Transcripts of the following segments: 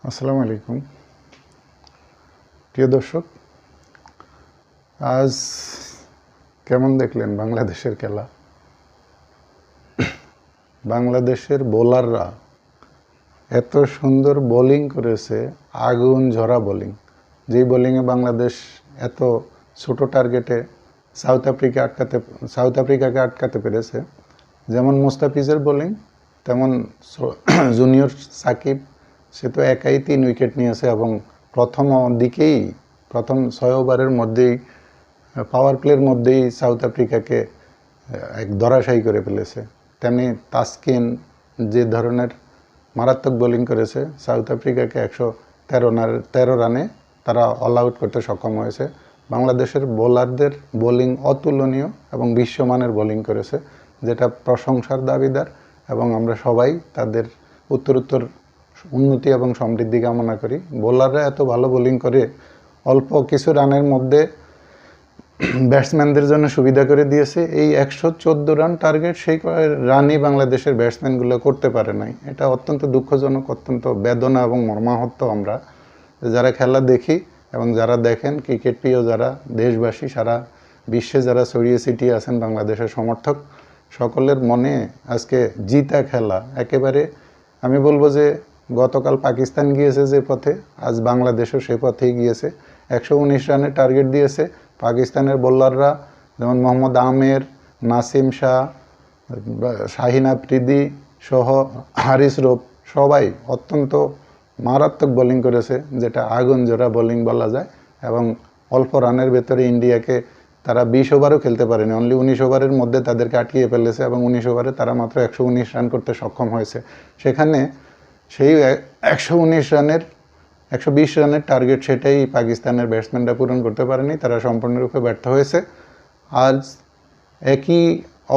আসসালামু আলাইকুম প্রিয় দর্শক, আজ কেমন দেখলেন বাংলাদেশের খেলা? বাংলাদেশের বোলাররা এত সুন্দর বোলিং করেছে, আগুন ঝরা বোলিং। যেই বোলিংয়ে বাংলাদেশ এত ছোট টার্গেটে সাউথ আফ্রিকাকে আটকাতে পেরেছে। যেমন মুস্তাফিজের বোলিং, তেমন জুনিয়র সাকিব, সে তো একাই 3 উইকেট নিয়েছে এবং প্রথম 6 ওভারের মধ্যেই পাওয়ার প্লের মধ্যেই সাউথ আফ্রিকাকে এক ধরাশায়ী করে ফেলেছে। তেমনি তাসকিন যে ধরনের মারাত্মক বোলিং করেছে, সাউথ আফ্রিকাকে 113 রানে তারা অল আউট করতে সক্ষম হয়েছে। বাংলাদেশের বোলারদের বোলিং অতুলনীয় এবং বিশ্বমানের বোলিং করেছে, যেটা প্রশংসার দাবিদার, এবং আমরা সবাই তাদের উত্তরোত্তর উন্নতি এবং সমৃদ্ধি কামনা করি। বোলাররা এত ভালো বোলিং করে অল্প কিছু রানের মধ্যে ব্যাটসম্যানদের জন্য সুবিধা করে দিয়েছে। এই 114 রান টার্গেট, সেই রানই বাংলাদেশের ব্যাটসম্যানগুলো করতে পারে নাই। এটা অত্যন্ত দুঃখজনক, অত্যন্ত বেদনা এবং মর্মাহত। আমরা যারা খেলা দেখি এবং যারা দেখেন, ক্রিকেট প্রিয় যারা দেশবাসী, সারা বিশ্বে যারা ছড়িয়ে ছিটিয়ে আছেন বাংলাদেশের সমর্থক, সকলের মনে আজকে জিতা খেলা একেবারে, আমি বলবো যে গতকাল পাকিস্তান গিয়েছে যে পথে, আজ বাংলাদেশও সে পথেই গিয়েছে। 119 রানের টার্গেট দিয়েছে পাকিস্তানের বোলাররা, যেমন মোহাম্মদ আমের, নাসিম শাহ, শাহিন আফ্রিদি সহ হারিস রূপ, সবাই অত্যন্ত মারাত্মক বোলিং করেছে, যেটা আগুন জোড়া বোলিং বলা যায়। এবং অল্প রানের ভেতরে ইন্ডিয়াকে তারা 20 ওভারও খেলতে পারেনি, অনলি 19 ওভারের মধ্যে তাদেরকে আটকিয়ে ফেলেছে এবং 19 ওভারে তারা মাত্র 119 রান করতে সক্ষম হয়েছে। সেখানে সেই 120 রানের টার্গেট, সেটাই পাকিস্তানের ব্যাটসম্যানরা পূরণ করতে পারেনি, তারা সম্পূর্ণরূপে ব্যর্থ হয়েছে। আজ একই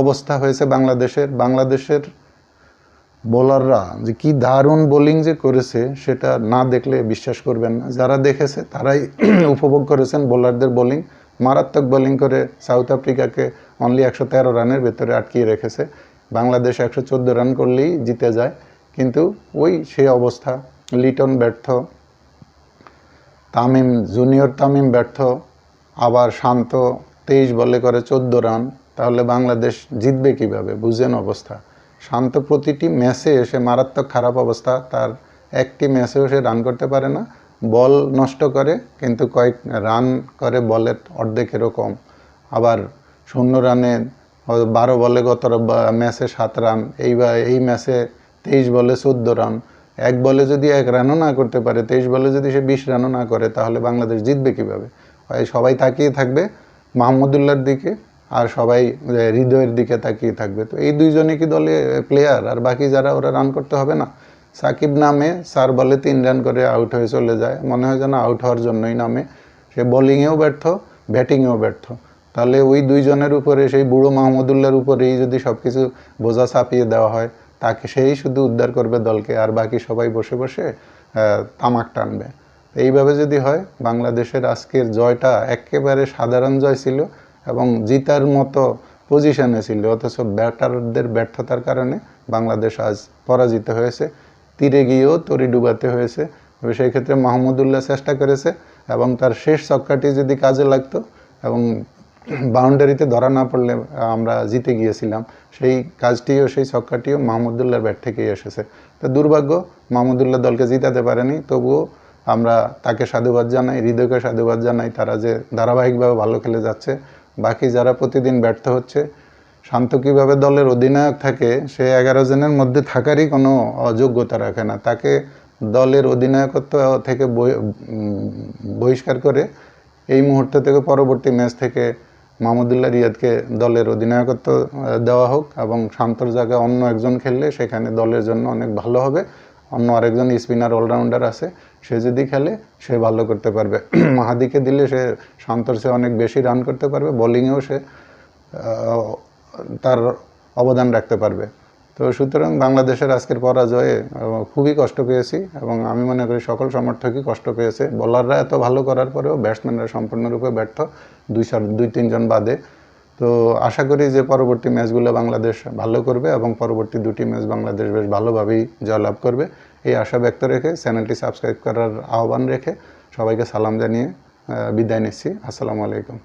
অবস্থা হয়েছে বাংলাদেশের বোলাররা যে কি দারুণ বোলিং যে করেছে, সেটা না দেখলে বিশ্বাস করবেন না। যারা দেখেছে তারাই উপভোগ করেছেন বোলারদের বোলিং। মারাত্মক বোলিং করে সাউথ আফ্রিকাকে অনলি 113 রানের ভেতরে আটকিয়ে রেখেছে। বাংলাদেশ 114 রান করলেই জিতে যায়, কিন্তু সেই অবস্থা। লিটন ব্যর্থ, জুনিয়র তামিম ব্যর্থ, আবার শান্ত 23 বলে করে 14 রান। তাহলে বাংলাদেশ জিতবে কিভাবে? বুঝেন অবস্থা। শান্ত প্রতিটি ম্যাচে এসে মারাত্মক খারাপ অবস্থা, তার একটি ম্যাচেও সে রান করতে পারে না, বল নষ্ট করে কিন্তু কয়েক রান করে বলের অর্ধেকের কম। আবার 0 রানে 12 বলে গত ম্যাচে 7 রান, এই ম্যাচে 23 বলে 14 রান। এক বলে যদি 1 রানও না করতে পারে, 23 বলে যদি সে 20 রানও না করে, তাহলে বাংলাদেশ জিতবে কিভাবে? সবাই তাকিয়ে থাকবে মাহমুদুল্লাহর দিকে, আর সবাই হৃদয়ের দিকে তাকিয়ে থাকবে। তো এই দুইজনে কি দলে প্লেয়ার? আর বাকি যারা, ওরা রান করতে হবে না? সাকিব নামে 4 বলে 3 রান করে আউট হয়ে চলে যায়, মনে হয় যেন আউট হওয়ার জন্যই নামে। সে বোলিংয়েও ব্যর্থ, ব্যাটিংয়েও ব্যর্থ। তাহলে ওই দুইজনের উপরে, সেই বুড়ো মাহমুদুল্লাহর উপরেই যদি সব কিছু বোঝা চাপিয়ে দেওয়া হয়, তাকে সেই শুধু উদ্ধার করবে দলকে, আর বাকি সবাই বসে বসে তামাক টানবে। এইভাবে যদি হয়, বাংলাদেশের আজকের জয়টা একেবারে সাধারণ জয় ছিল এবং জিতার মতো পজিশনে ছিল, অথচ ব্যাটারদের ব্যর্থতার কারণে বাংলাদেশ আজ পরাজিত হয়েছে। তীরে গিয়েও তরি ডুবাতে হয়েছে। তবে সেই ক্ষেত্রে মাহমুদুল্লাহ চেষ্টা করেছে এবং তার শেষ ছক্কাটি যদি কাজে লাগতো এবং বাউন্ডারিতে ধরা না পড়লে আমরা জিতে গিয়েছিলাম, সেই কাজটিও, সেই ছক্কাটিও মাহমুদুল্লাহর ব্যাট থেকেই এসেছে। তো দুর্ভাগ্য, মাহমুদুল্লাহ দলকে জিতাতে পারেনি। তবুও আমরা তাকে সাধুবাদ জানাই, হৃদয়কে সাধুবাদ জানাই, তারা যে ধারাবাহিকভাবে ভালো খেলে যাচ্ছে। বাকি যারা প্রতিদিন ব্যর্থ হচ্ছে, শান্ত কীভাবে দলের অধিনায়ক থাকে, সে 11 জনের মধ্যে থাকারই কোনো যোগ্যতা রাখে না, তাকে দলের অধিনায়কত্ব থেকে বহিষ্কার করে এই মুহূর্ত থেকে, পরবর্তী ম্যাচ থেকে মাহমুদুল্লাহ রিয়াদকে দলের অধিনায়কত্ব দেওয়া হোক এবং শান্তর জায়গায় অন্য একজন খেললে সেখানে দলের জন্য অনেক ভালো হবে। অন্য আরেকজন স্পিনার অলরাউন্ডার আছে, সে যদি খেলে সে ভালো করতে পারবে। মাহাদিকে দিলে সে শান্তর চেয়ে অনেক বেশি রান করতে পারবে, বোলিংয়েও সে তার অবদান রাখতে পারবে। তো সুতরাং বাংলাদেশের আজকের পরাজয়ে খুবই কষ্ট পেয়েছি এবং আমি মনে করি সকল সমর্থকই কষ্ট পেয়েছে। বোলাররা এত ভালো করার পরেও ব্যাটসম্যানরা সম্পূর্ণরূপে ব্যর্থ, 2-3 জন বাদে। তো আশা করি যে পরবর্তী ম্যাচগুলো বাংলাদেশ ভালো করবে এবং পরবর্তী 2টি ম্যাচ বাংলাদেশ বেশ ভালোভাবেই জয়লাভ করবে। এই আশা ব্যক্ত রেখে চ্যানেলটি সাবস্ক্রাইব করার আহ্বান রেখে সবাইকে সালাম জানিয়ে বিদায় নিচ্ছি। আসসালামু আলাইকুম।